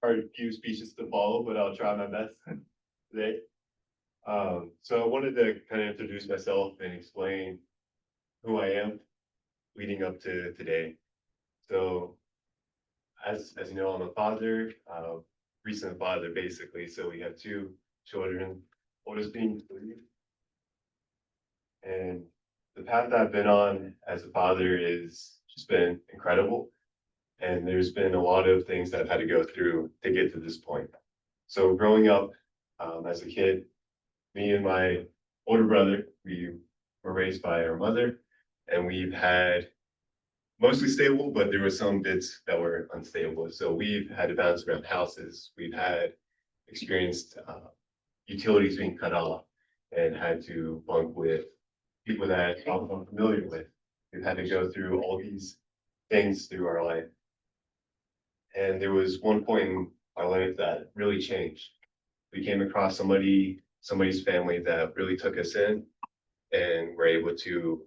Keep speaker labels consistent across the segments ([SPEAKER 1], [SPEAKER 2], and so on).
[SPEAKER 1] hard few speeches to follow, but I'll try my best today. So I wanted to kind of introduce myself and explain who I am leading up to today. So as you know, I'm a father, recent father basically. So we have two children, oldest being 3. And the path I've been on as a father is just been incredible. And there's been a lot of things that I've had to go through to get to this point. So growing up as a kid, me and my older brother, we were raised by our mother, and we've had mostly stable, but there were some bits that were unstable. So we've had to bounce around houses. We've had experienced utilities being cut off and had to bunk with people that I'm unfamiliar with. We've had to go through all these things through our life. And there was one point in our life that really changed. We came across somebody's family that really took us in and were able to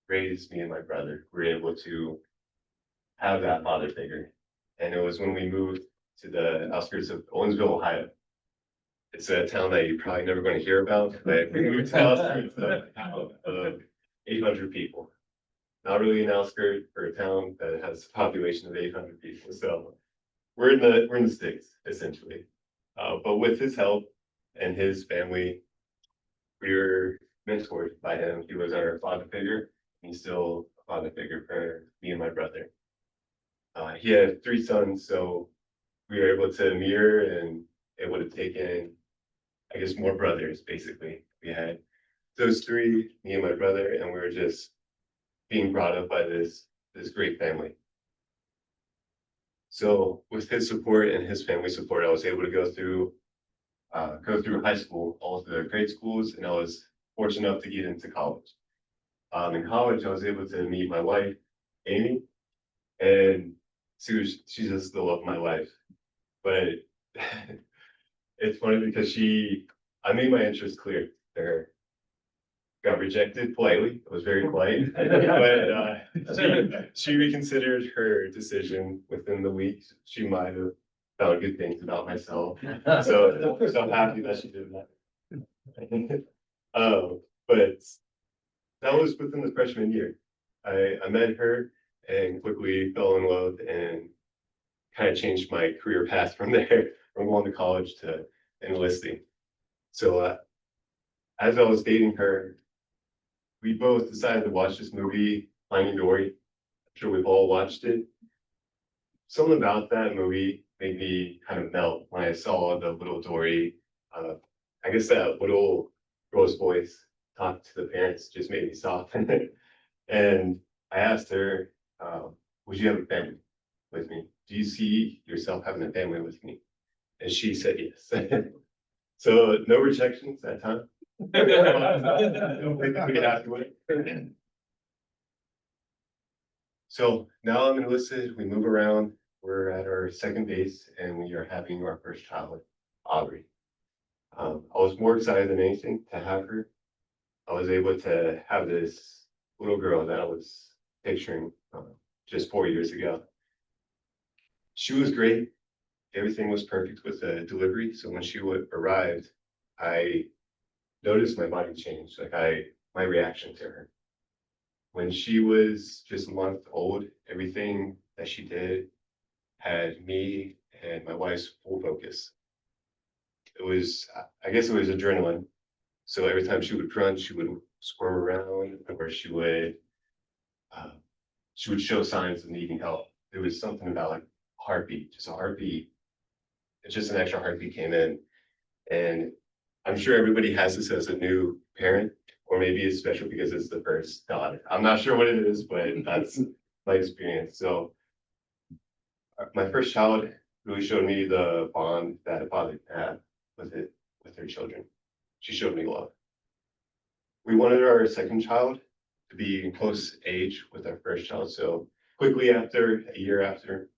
[SPEAKER 1] raise me and my brother. We were able to have that father figure. And it was when we moved to the outskirts of Owensville, Ohio. It's a town that you're probably never going to hear about, but we moved to the outskirts of a town of 800 people. Not really an outskirt for a town that has a population of 800 people. So we're in the sticks, essentially. But with his help and his family, we were mentored by him. He was our father figure. He's still a father figure for me and my brother. He had 3 sons, so we were able to mirror and able to take in, I guess, more brothers, basically. We had those 3, me and my brother, and we were just being brought up by this great family. So with his support and his family support, I was able to go through high school, all of the grade schools, and I was fortunate enough to get into college. In college, I was able to meet my wife, Amy, and she's just the love of my life. But it's funny because I made my interest clear to her. Got rejected politely. It was very polite, but she reconsidered her decision within the week. She might have found good things about myself, so I'm happy that she did that. But that was within the freshman year. I met her and quickly fell in love and kind of changed my career path from there, from going to college to enlisting. So as I was dating her, we both decided to watch this movie, Finding Dory. I'm sure we've all watched it. Something about that movie made me kind of melt when I saw the little Dory. I guess that little girl's voice talk to the parents just made me soften. And I asked her, would you have a family with me? Do you see yourself having a family with me? And she said yes. So no rejections that time. So now I'm enlisted, we move around, we're at our second base, and we are having our first child, Aubrey. I was more excited than anything to have her. I was able to have this little girl that I was picturing just 4 years ago. She was great. Everything was perfect with the delivery. So when she arrived, I noticed my body change, my reaction to her. When she was just a month old, everything that she did had me and my wife's full focus. I guess it was adrenaline. So every time she would grunt, she would squirm around, or she would show signs of needing help. There was something about like heartbeat, just a heartbeat. It's just an extra heartbeat came in. And I'm sure everybody has this as a new parent, or maybe it's special because it's the first daughter. I'm not sure what it is, but that's my experience. So my first child really showed me the bond that a father had with their children. She showed me love. We wanted our second child to be in close age with our first child. So quickly after, a year after,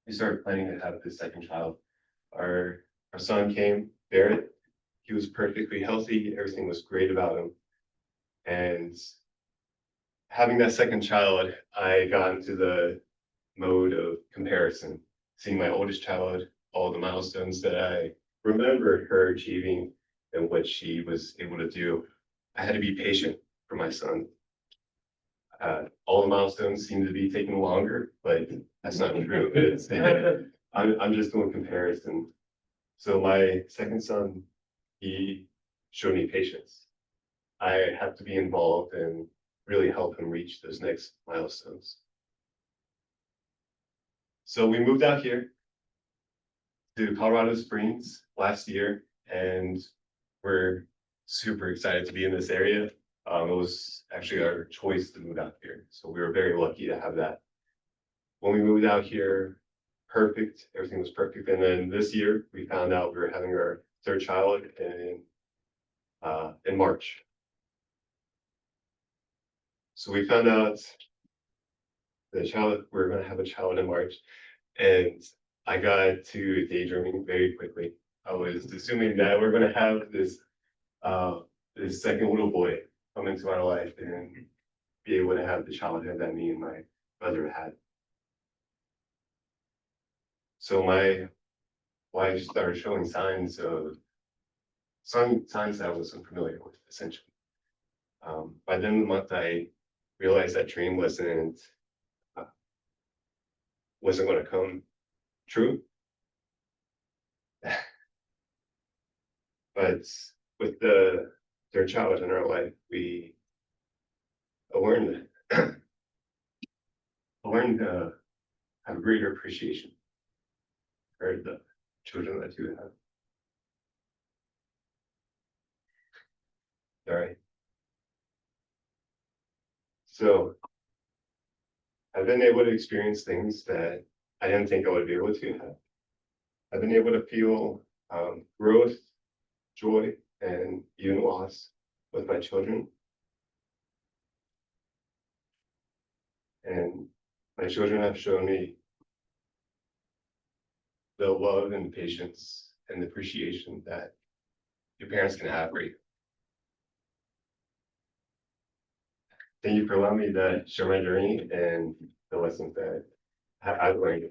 [SPEAKER 1] we started planning to have this second child. Our son came, Barrett. He was perfectly healthy. Everything was great about him. And having that second child, I got into the mode of comparison. seeing my oldest child, all the milestones that I remember her achieving and what she was able to do. I had to be patient for my son. All the milestones seem to be taking longer, but that's not true. I'm just doing comparison. So my second son, he showed me patience. I have to be involved and really help him reach those next milestones. So we moved out here to Colorado Springs last year, and we're super excited to be in this area. It was actually our choice to move out here, so we were very lucky to have that. When we moved out here, perfect, everything was perfect. And then this year, we found out we were having our third child in March. So we found out we're going to have a child in March, and I got to daydreaming very quickly. I was assuming that we're going to have this second little boy come into my life and be able to have the childhood that me and my brother had. So my wife started showing signs some signs that I wasn't familiar with, essentially. By the end of the month, I realized that dream wasn't going to come true. But with the third child in our life, we learned to have a greater appreciation for the children that you have. All right. So I've been able to experience things that I didn't think I would be able to have. I've been able to feel growth, joy, and even loss with my children. And my children have shown me the love and patience and appreciation that your parents can have for you. Thank you for allowing me to share my journey and the lessons that I've learned.